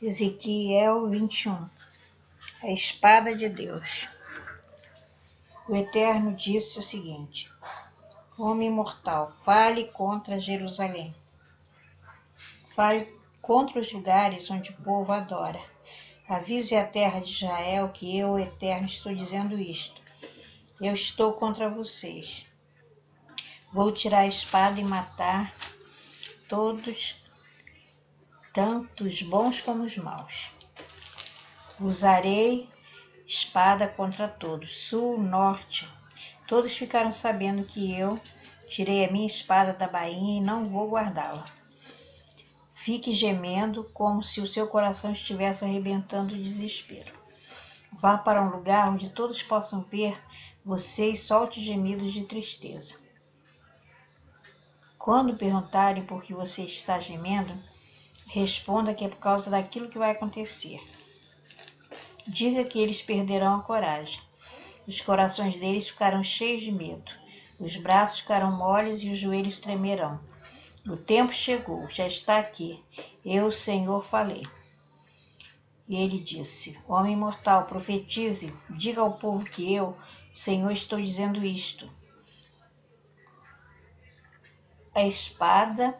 Ezequiel 21. A espada de Deus. O Eterno disse o seguinte: Homem mortal, fale contra Jerusalém. Fale contra os lugares onde o povo adora. Avise a terra de Israel que eu, o Eterno, estou dizendo isto. Eu estou contra vocês. Vou tirar a espada e matar todos, tanto os bons como os maus. Usarei espada contra todos, sul, norte. Todos ficaram sabendo que eu tirei a minha espada da bainha e não vou guardá-la. Fique gemendo como se o seu coração estivesse arrebentando de desespero. Vá para um lugar onde todos possam ver você e solte gemidos de tristeza. Quando perguntarem por que você está gemendo, responda que é por causa daquilo que vai acontecer. Diga que eles perderão a coragem. Os corações deles ficarão cheios de medo. Os braços ficarão moles e os joelhos tremerão. O tempo chegou, já está aqui. Eu, Senhor, falei. E ele disse: Homem mortal, profetize, diga ao povo que eu, Senhor, estou dizendo isto. A espada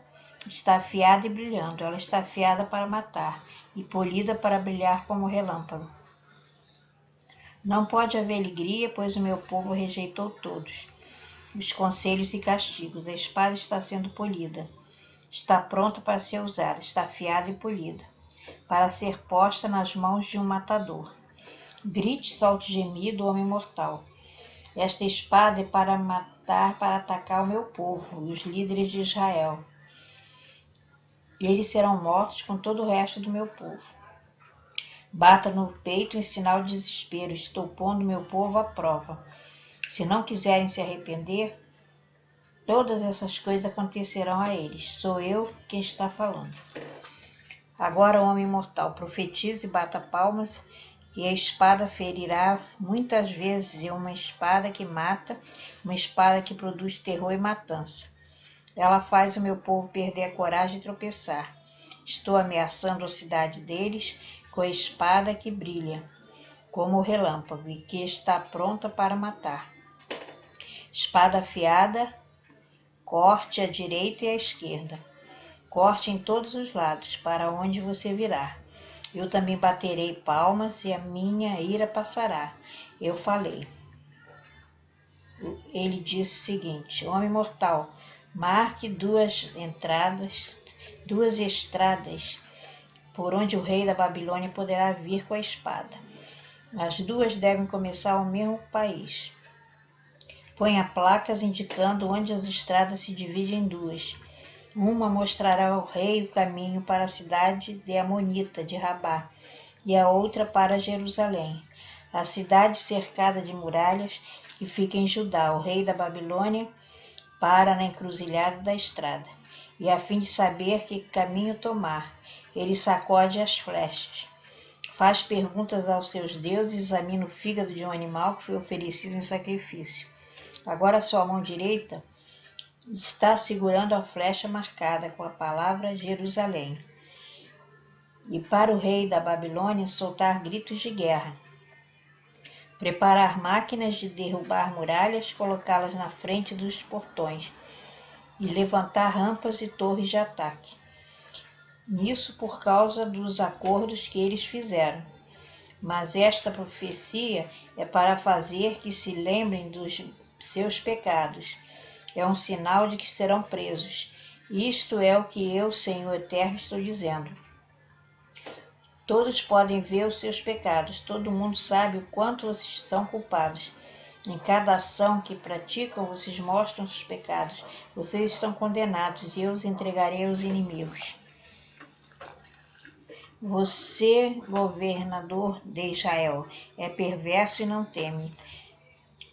está afiada e brilhando. Ela está afiada para matar e polida para brilhar como relâmpago. Não pode haver alegria, pois o meu povo rejeitou todos os conselhos e castigos. A espada está sendo polida. Está pronta para ser usada, está afiada e polida, para ser posta nas mãos de um matador. Grite, solte gemido, homem mortal. Esta espada é para matar, para atacar o meu povo e os líderes de Israel. Eles serão mortos com todo o resto do meu povo. Bata no peito em sinal de desespero. Estou pondo meu povo à prova. Se não quiserem se arrepender, todas essas coisas acontecerão a eles. Sou eu quem está falando. Agora, homem mortal, profetize e bata palmas, e a espada ferirá muitas vezes. É uma espada que mata, uma espada que produz terror e matança. Ela faz o meu povo perder a coragem e tropeçar. Estou ameaçando a cidade deles com a espada que brilha como o relâmpago e que está pronta para matar. Espada afiada, corte à direita e à esquerda. Corte em todos os lados, para onde você virar. Eu também baterei palmas e a minha ira passará. Eu falei. Ele disse o seguinte: Homem mortal, marque duas estradas, por onde o rei da Babilônia poderá vir com a espada. As duas devem começar ao mesmo país. Ponha placas indicando onde as estradas se dividem em duas. Uma mostrará ao rei o caminho para a cidade de Amonita, de Rabá, e a outra para Jerusalém, a cidade cercada de muralhas que fica em Judá. O rei da Babilônia para na encruzilhada da estrada, e a fim de saber que caminho tomar, ele sacode as flechas. Faz perguntas aos seus deuses, examina o fígado de um animal que foi oferecido em sacrifício. Agora sua mão direita está segurando a flecha marcada com a palavra Jerusalém. E para o rei da Babilônia soltar gritos de guerra. Preparar máquinas de derrubar muralhas, colocá-las na frente dos portões e levantar rampas e torres de ataque. Nisso por causa dos acordos que eles fizeram. Mas esta profecia é para fazer que se lembrem dos seus pecados. É um sinal de que serão presos. Isto é o que eu, Senhor Eterno, estou dizendo. Todos podem ver os seus pecados. Todo mundo sabe o quanto vocês são culpados. Em cada ação que praticam, vocês mostram seus pecados. Vocês estão condenados e eu os entregarei aos inimigos. Você, governador de Israel, é perverso e não teme.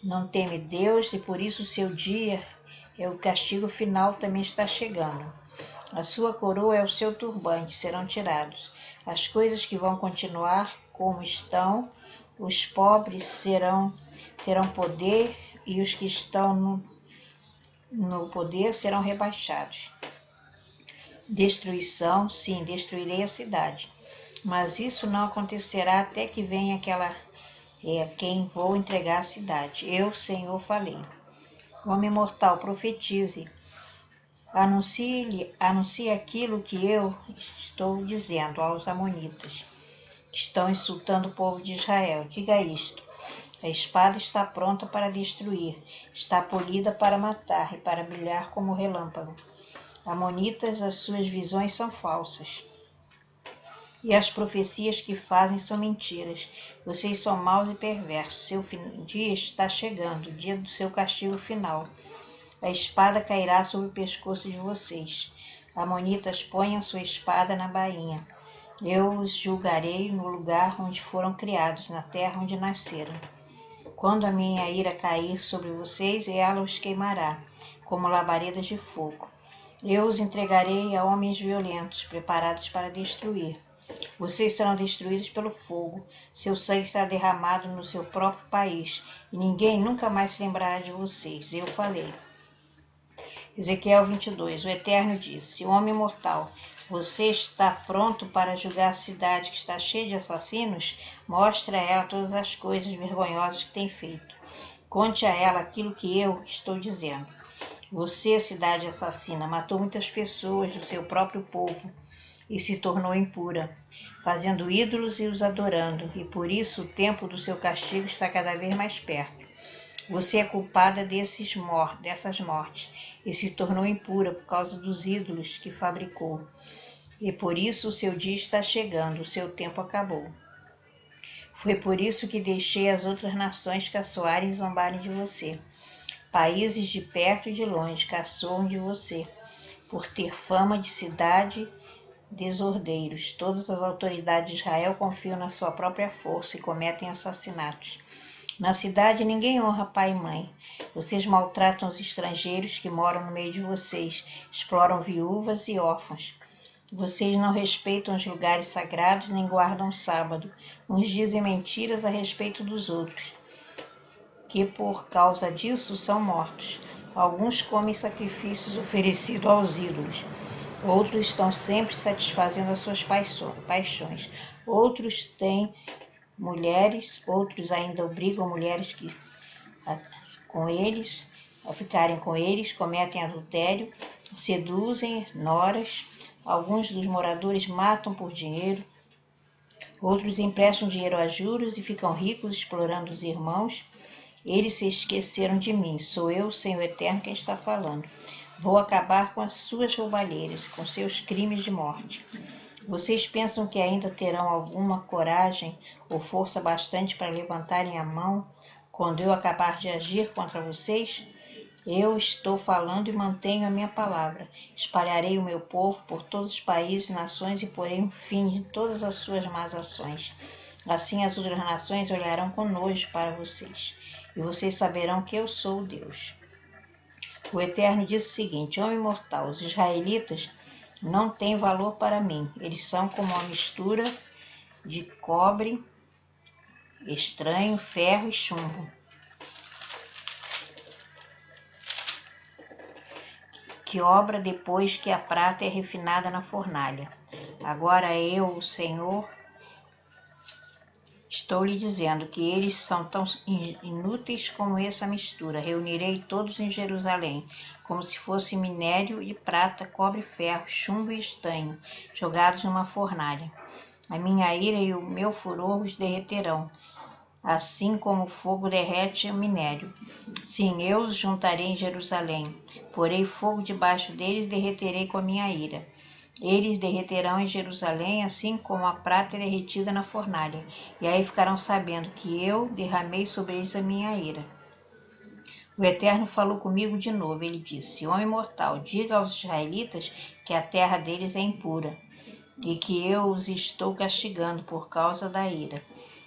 Não teme Deus e por isso o seu dia, o castigo final também está chegando. A sua coroa e o seu turbante serão tirados. As coisas que vão continuar como estão, os pobres terão poder e os que estão no poder serão rebaixados. Destruição, sim, destruirei a cidade. Mas isso não acontecerá até que venha aquela quem vou entregar a cidade. Eu, Senhor, falei. Homem mortal, profetize. Anuncie aquilo que eu estou dizendo aos amonitas, que estão insultando o povo de Israel. Diga isto. A espada está pronta para destruir, está polida para matar e para brilhar como relâmpago. Amonitas, as suas visões são falsas, e as profecias que fazem são mentiras. Vocês são maus e perversos. Seu dia está chegando, o dia do seu castigo final. A espada cairá sobre o pescoço de vocês. Amonitas, ponham sua espada na bainha. Eu os julgarei no lugar onde foram criados, na terra onde nasceram. Quando a minha ira cair sobre vocês, ela os queimará, como labaredas de fogo. Eu os entregarei a homens violentos, preparados para destruir. Vocês serão destruídos pelo fogo. Seu sangue será derramado no seu próprio país, e ninguém nunca mais se lembrará de vocês. Eu falei. Ezequiel 22. O Eterno disse: Homem mortal, você está pronto para julgar a cidade que está cheia de assassinos? Mostre a ela todas as coisas vergonhosas que tem feito. Conte a ela aquilo que eu estou dizendo. Você, cidade assassina, matou muitas pessoas do seu próprio povo e se tornou impura, fazendo ídolos e os adorando, e por isso o tempo do seu castigo está cada vez mais perto. Você é culpada dessas mortes e se tornou impura por causa dos ídolos que fabricou. E por isso o seu dia está chegando, o seu tempo acabou. Foi por isso que deixei as outras nações caçoarem e zombarem de você. Países de perto e de longe caçoam de você, por ter fama de cidade desordeiros. Todas as autoridades de Israel confiam na sua própria força e cometem assassinatos. Na cidade ninguém honra pai e mãe. Vocês maltratam os estrangeiros que moram no meio de vocês, exploram viúvas e órfãos. Vocês não respeitam os lugares sagrados nem guardam o sábado. Uns dizem mentiras a respeito dos outros, que por causa disso são mortos. Alguns comem sacrifícios oferecidos aos ídolos. Outros estão sempre satisfazendo as suas paixões. Outros têm mulheres, outros ainda obrigam mulheres a ficarem com eles, cometem adultério, seduzem noras. Alguns dos moradores matam por dinheiro. Outros emprestam dinheiro a juros e ficam ricos explorando os irmãos. Eles se esqueceram de mim. Sou eu, Senhor Eterno, quem está falando. Vou acabar com as suas roubalheiras, com seus crimes de morte. Vocês pensam que ainda terão alguma coragem ou força bastante para levantarem a mão quando eu acabar de agir contra vocês? Eu estou falando e mantenho a minha palavra. Espalharei o meu povo por todos os países e nações e porei um fim em todas as suas más ações. Assim as outras nações olharão com nojo para vocês, e vocês saberão que eu sou o Deus. O Eterno disse o seguinte: Homem mortal, os israelitas não têm valor para mim. Eles são como uma mistura de cobre estranho, ferro e chumbo, que obra depois que a prata é refinada na fornalha. Agora eu, o Senhor, estou lhe dizendo que eles são tão inúteis como essa mistura. Reunirei todos em Jerusalém, como se fosse minério de prata, cobre, ferro, chumbo e estanho, jogados numa fornalha. A minha ira e o meu furor os derreterão, assim como o fogo derrete o minério. Sim, eu os juntarei em Jerusalém, porei fogo debaixo deles e derreterei com a minha ira. Eles derreterão em Jerusalém, assim como a prata é derretida na fornalha, e aí ficarão sabendo que eu derramei sobre eles a minha ira. O Eterno falou comigo de novo. Ele disse: Homem mortal, diga aos israelitas que a terra deles é impura, e que eu os estou castigando por causa da ira.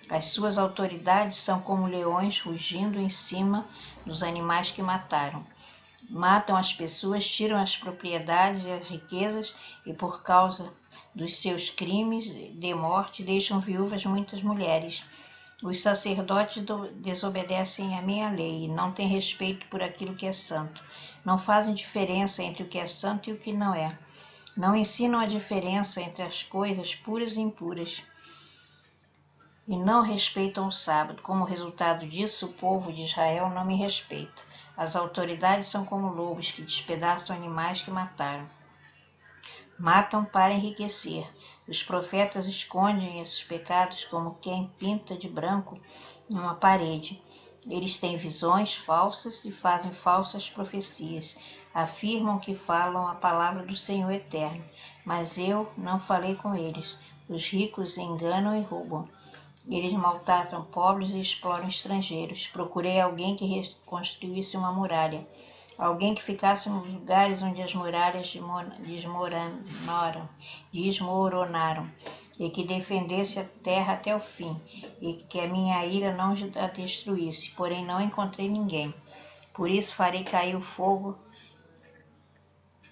As suas autoridades são como leões rugindo em cima dos animais que mataram. Matam as pessoas, tiram as propriedades e as riquezas, e por causa dos seus crimes de morte deixam viúvas muitas mulheres. Os sacerdotes desobedecem à minha lei e não têm respeito por aquilo que é santo. Não fazem diferença entre o que é santo e o que não é. Não ensinam a diferença entre as coisas puras e impuras e não respeitam o sábado. Como resultado disso, o povo de Israel não me respeita. As autoridades são como lobos que despedaçam animais que mataram. Matam para enriquecer. Os profetas escondem esses pecados como quem pinta de branco numa parede. Eles têm visões falsas e fazem falsas profecias. Afirmam que falam a palavra do Senhor eterno, mas eu não falei com eles. Os ricos enganam e roubam. Eles maltratam pobres e exploram estrangeiros. Procurei alguém que reconstruísse uma muralha, alguém que ficasse nos lugares onde as muralhas desmoronaram, e que defendesse a terra até o fim, e que a minha ira não a destruísse, porém não encontrei ninguém. Por isso farei cair o fogo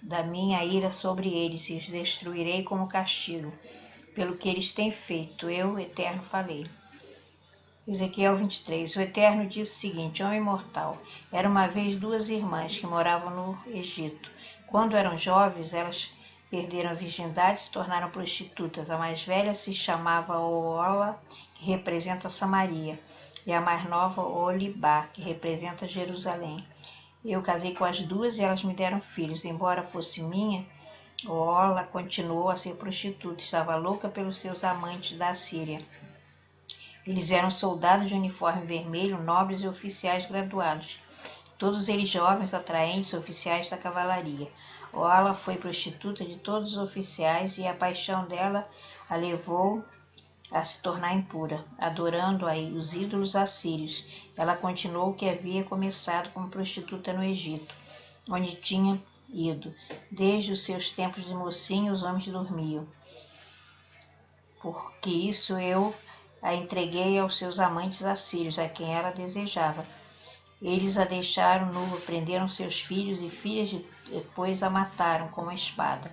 da minha ira sobre eles, e os destruirei como castigo, pelo que eles têm feito, eu, Eterno, falei. Ezequiel 23. O Eterno disse o seguinte: Homem mortal, era uma vez duas irmãs que moravam no Egito. Quando eram jovens, elas perderam a virgindade e se tornaram prostitutas. A mais velha se chamava Oola, que representa Samaria, e a mais nova Olibá, que representa Jerusalém. Eu casei com as duas e elas me deram filhos. Embora fosse minha, Oola continuou a ser prostituta, estava louca pelos seus amantes da Síria. Eles eram soldados de uniforme vermelho, nobres e oficiais graduados. Todos eles jovens, atraentes, oficiais da cavalaria. Oola foi prostituta de todos os oficiais e a paixão dela a levou a se tornar impura, adorando aí os ídolos assírios. Ela continuou o que havia começado como prostituta no Egito, onde tinha ido. Desde os seus tempos de mocinha, os homens dormiam. Porque isso eu a entreguei aos seus amantes assírios, a quem ela desejava. Eles a deixaram nua, prenderam seus filhos e filhas e depois a mataram com uma espada.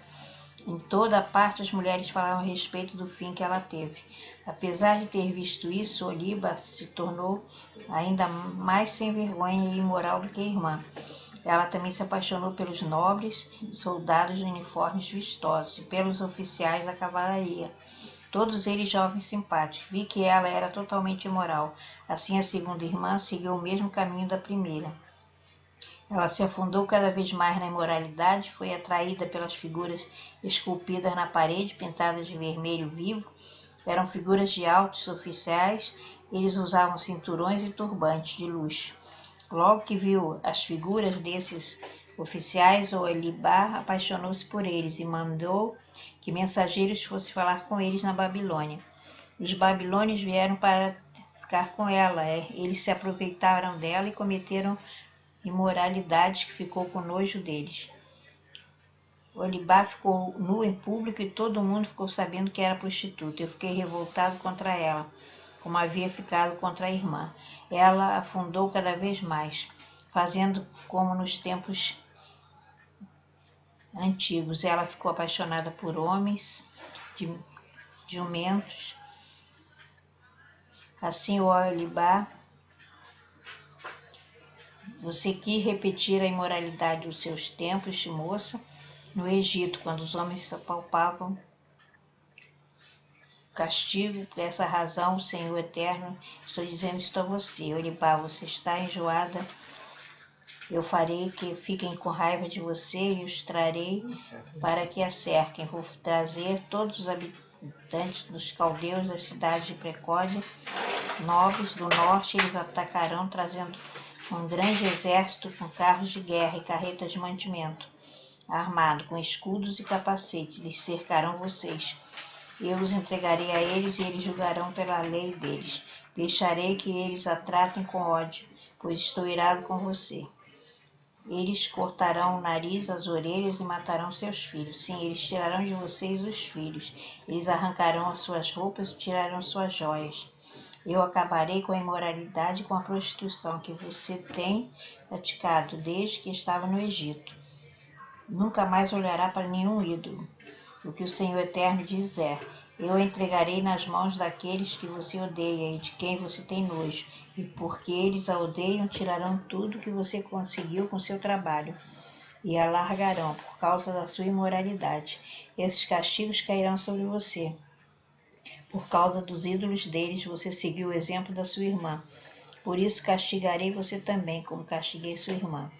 Em toda a parte as mulheres falavam a respeito do fim que ela teve. Apesar de ter visto isso, Oliba se tornou ainda mais sem vergonha e imoral do que a irmã. Ela também se apaixonou pelos nobres soldados de uniformes vistosos e pelos oficiais da cavalaria, todos eles jovens simpáticos. Vi que ela era totalmente imoral. Assim, a segunda irmã seguiu o mesmo caminho da primeira. Ela se afundou cada vez mais na imoralidade, foi atraída pelas figuras esculpidas na parede, pintadas de vermelho vivo. Eram figuras de altos oficiais, eles usavam cinturões e turbantes de luxo. Logo que viu as figuras desses oficiais, Olibá apaixonou-se por eles e mandou que mensageiros fossem falar com eles na Babilônia. Os babilônios vieram para ficar com ela. Eles se aproveitaram dela e cometeram imoralidades que ficou com nojo deles. Olibá ficou nua em público e todo mundo ficou sabendo que era prostituta. Eu fiquei revoltado contra ela, como havia ficado contra a irmã. Ela afundou cada vez mais, fazendo como nos tempos antigos. Ela ficou apaixonada por homens, jumentos. Assim, o Olibá, você quis repetir a imoralidade dos seus tempos de moça no Egito, quando os homens se apalpavam castigo. Por essa razão, o Senhor Eterno, estou dizendo isto a você. Olibá, você está enjoada. Eu farei que fiquem com raiva de você e os trarei para que a cerquem. Vou trazer todos os habitantes dos caldeus das cidades de Precódia, nobres do norte. Eles atacarão, trazendo um grande exército com carros de guerra e carretas de mantimento, armado com escudos e capacetes. Eles cercarão vocês. Eu os entregarei a eles e eles julgarão pela lei deles. Deixarei que eles a tratem com ódio, pois estou irado com você. Eles cortarão o nariz, as orelhas e matarão seus filhos. Sim, eles tirarão de vocês os filhos. Eles arrancarão as suas roupas e tirarão suas joias. Eu acabarei com a imoralidade e com a prostituição que você tem praticado desde que estava no Egito. Nunca mais olhará para nenhum ídolo. O que o Senhor Eterno diz é: eu a entregarei nas mãos daqueles que você odeia e de quem você tem nojo, e porque eles a odeiam, tirarão tudo que você conseguiu com seu trabalho. e a largarão por causa da sua imoralidade. Esses castigos cairão sobre você. Por causa dos ídolos deles, você seguiu o exemplo da sua irmã. Por isso castigarei você também, como castiguei sua irmã.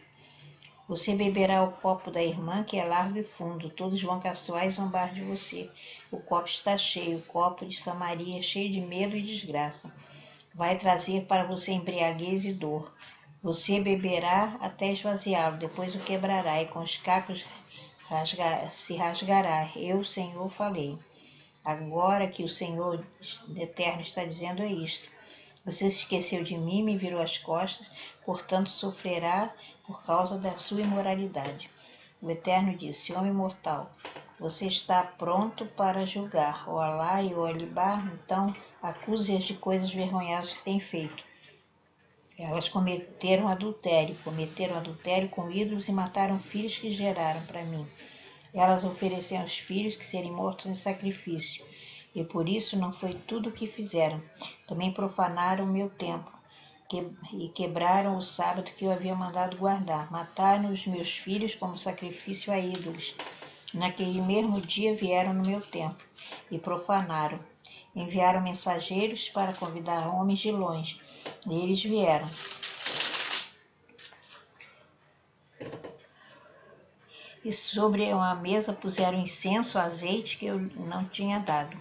Você beberá o copo da irmã, que é largo e fundo. Todos vão caçoar e zombar de você. O copo está cheio, o copo de Samaria, cheio de medo e desgraça. Vai trazer para você embriaguez e dor. Você beberá até esvaziá-lo, depois o quebrará, e com os cacos se rasgará. Eu, Senhor, falei. Agora que o Senhor Eterno está dizendo é isto. Você se esqueceu de mim, me virou as costas, portanto sofrerá por causa da sua imoralidade. O Eterno disse, homem mortal, você está pronto para julgar o Alá e o Alibá, então acuse-as de coisas vergonhosas que têm feito. Elas cometeram adultério com ídolos e mataram filhos que geraram para mim. Elas ofereceram os filhos que serem mortos em sacrifício. E por isso não foi tudo o que fizeram. Também profanaram o meu templo e quebraram o sábado que eu havia mandado guardar. Mataram os meus filhos como sacrifício a ídolos. Naquele mesmo dia vieram no meu templo e profanaram. Enviaram mensageiros para convidar homens de longe. E eles vieram. E sobre uma mesa puseram incenso, azeite que eu não tinha dado.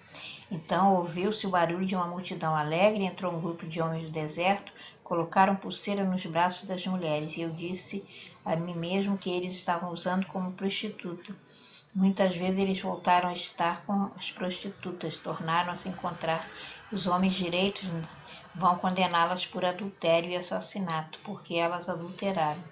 Então ouviu-se o barulho de uma multidão alegre, entrou um grupo de homens do deserto, colocaram pulseira nos braços das mulheres, e eu disse a mim mesmo que eles estavam usando como prostituta. Muitas vezes eles voltaram a estar com as prostitutas, tornaram a se encontrar. Os homens direitos vão condená-las por adultério e assassinato, porque elas adulteraram.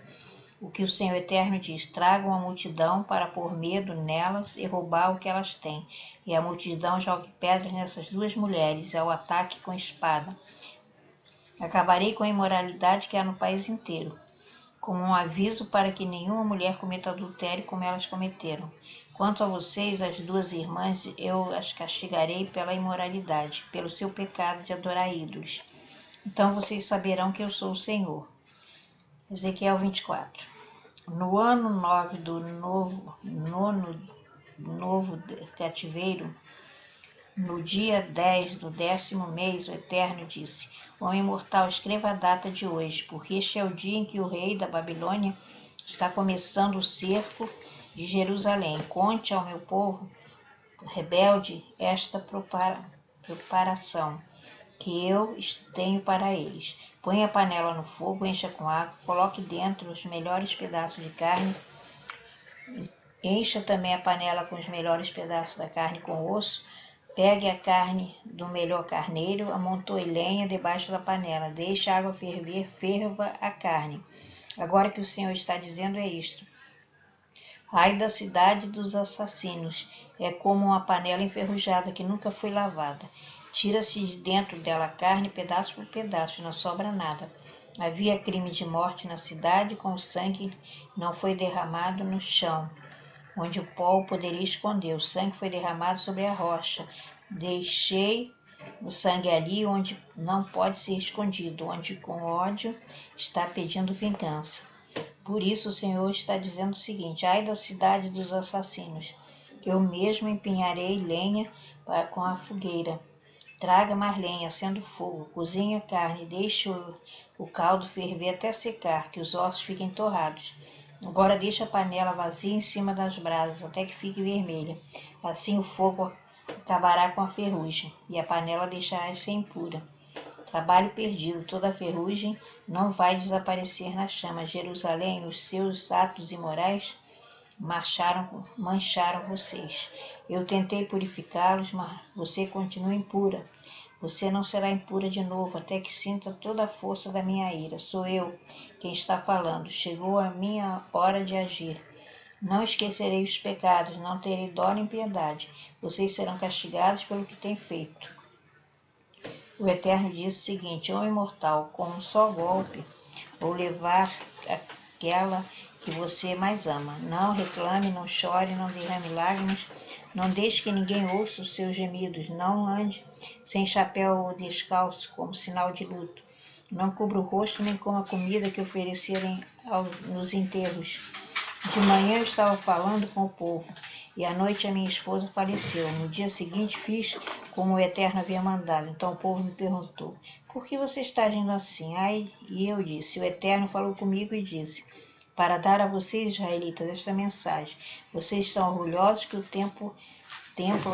O que o Senhor Eterno diz, tragam a multidão para pôr medo nelas e roubar o que elas têm. E a multidão jogue pedras nessas duas mulheres, ao ataque com espada. Acabarei com a imoralidade que há no país inteiro, como um aviso para que nenhuma mulher cometa adultério como elas cometeram. Quanto a vocês, as duas irmãs, eu as castigarei pela imoralidade, pelo seu pecado de adorar ídolos. Então vocês saberão que eu sou o Senhor. Ezequiel 24. No ano 9 do novo cativeiro, no dia 10 do 10º mês, o Eterno disse, homem mortal, escreva a data de hoje, porque este é o dia em que o rei da Babilônia está começando o cerco de Jerusalém. Conte ao meu povo rebelde esta preparação que eu tenho para eles. Põe a panela no fogo, encha com água, coloque dentro os melhores pedaços de carne, encha também a panela com os melhores pedaços da carne com osso, pegue a carne do melhor carneiro, amontoe lenha debaixo da panela, deixe a água ferver, ferva a carne. Agora que o Senhor está dizendo é isto. Ai da cidade dos assassinos, é como uma panela enferrujada que nunca foi lavada. Tira-se de dentro dela a carne, pedaço por pedaço, e não sobra nada. Havia crime de morte na cidade, com o sangue não foi derramado no chão, onde o pó poderia esconder. O sangue foi derramado sobre a rocha. Deixei o sangue ali, onde não pode ser escondido, onde com ódio está pedindo vingança. Por isso o Senhor está dizendo o seguinte, ai da cidade dos assassinos, eu mesmo empenharei lenha com a fogueira. Traga mais lenha, acenda o fogo, cozinhe a carne, deixe o caldo ferver até secar, que os ossos fiquem torrados. Agora deixe a panela vazia em cima das brasas, até que fique vermelha. Assim o fogo acabará com a ferrugem, e a panela deixará de ser impura. Trabalho perdido, toda a ferrugem não vai desaparecer na chama. Jerusalém, os seus atos imorais mancharam vocês. Eu tentei purificá-los, mas você continua impura. Você não será impura de novo, até que sinta toda a força da minha ira. Sou eu quem está falando. Chegou a minha hora de agir. Não esquecerei os pecados, não terei dó nem piedade. Vocês serão castigados pelo que têm feito. O Eterno diz o seguinte, homem mortal, com um só golpe, vou levar aquela que você mais ama. Não reclame, não chore, não derrame lágrimas, não deixe que ninguém ouça os seus gemidos, não ande sem chapéu ou descalço como sinal de luto. Não cubra o rosto nem coma a comida que oferecerem nos enterros. De manhã eu estava falando com o povo, e à noite a minha esposa faleceu. No dia seguinte fiz como o Eterno havia mandado. Então o povo me perguntou, por que você está agindo assim? Ai, e eu disse, o Eterno falou comigo e disse, para dar a vocês, israelitas, esta mensagem. Vocês estão orgulhosos que o templo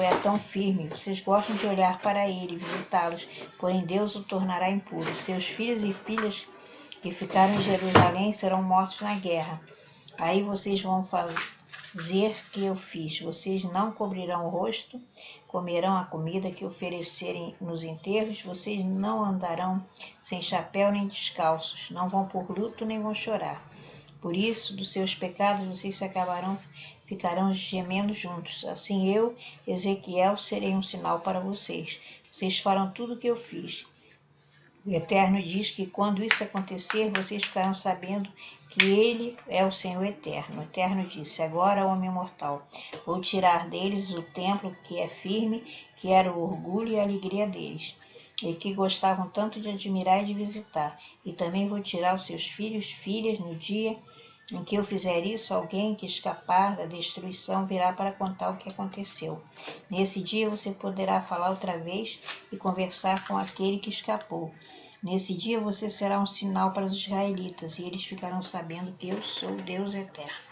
é tão firme. Vocês gostam de olhar para ele, visitá-los, porém Deus o tornará impuro. Seus filhos e filhas que ficaram em Jerusalém serão mortos na guerra. Aí vocês vão fazer que eu fiz. Vocês não cobrirão o rosto, comerão a comida que oferecerem nos enterros, vocês não andarão sem chapéu nem descalços, não vão por luto nem vão chorar. Por isso, dos seus pecados vocês ficarão gemendo juntos. Assim eu, Ezequiel, serei um sinal para vocês. Vocês farão tudo o que eu fiz. O Eterno diz que quando isso acontecer, vocês ficarão sabendo que Ele é o Senhor Eterno. O Eterno disse, agora, homem mortal, vou tirar deles o templo que é firme, que era o orgulho e a alegria deles, e que gostavam tanto de admirar e de visitar. E também vou tirar os seus filhos, filhas, no dia em que eu fizer isso, alguém que escapar da destruição virá para contar o que aconteceu. Nesse dia você poderá falar outra vez e conversar com aquele que escapou. Nesse dia você será um sinal para os israelitas, e eles ficarão sabendo que eu sou o Deus Eterno.